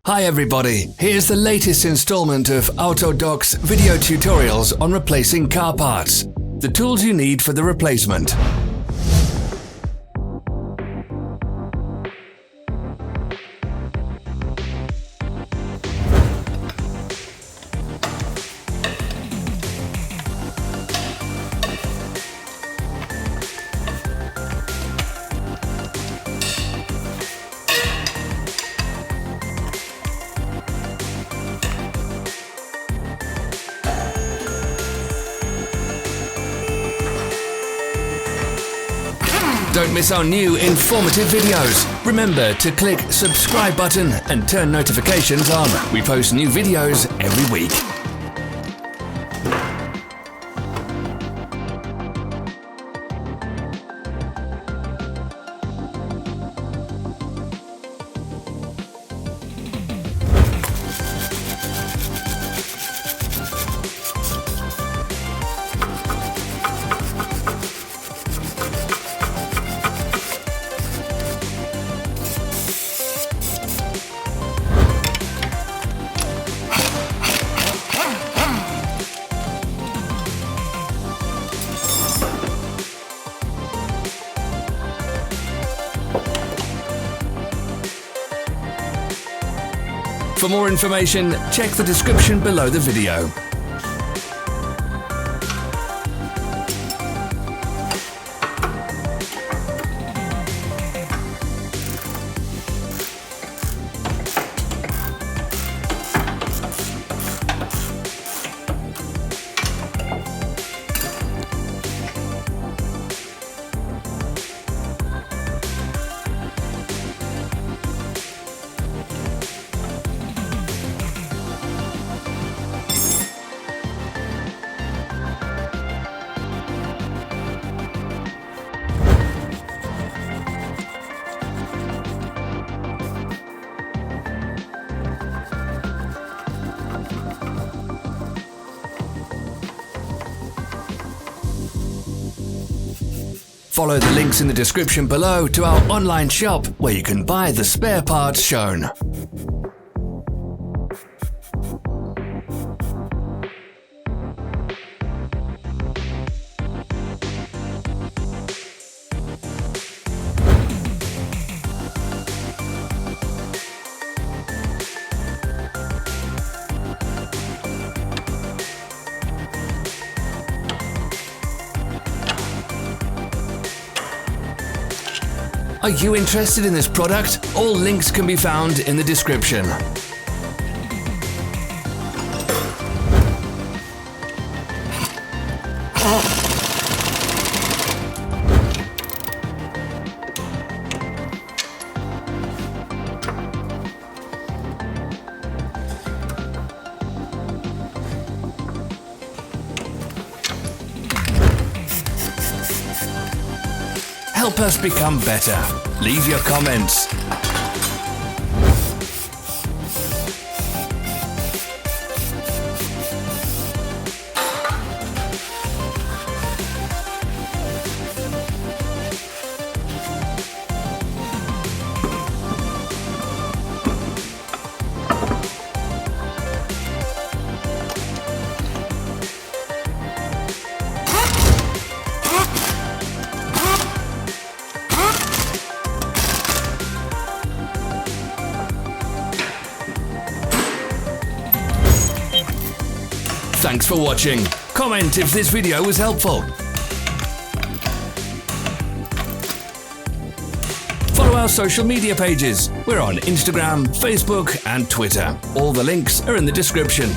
Hi everybody, here's the latest installment of Autodoc's video tutorials on replacing car parts. The tools you need for the replacement. Don't miss our new informative videos. Remember to click subscribe button and turn notifications on. We post new videos every week. For more information, check the description below the video. Follow the links in the description below to our online shop where you can buy the spare parts shown. Are you interested in this product? All links can be found in the description. Help us become better. Leave your comments. Thanks for watching. Comment if this video was helpful. Follow our social media pages. We're on Instagram, Facebook and Twitter. All the links are in the description.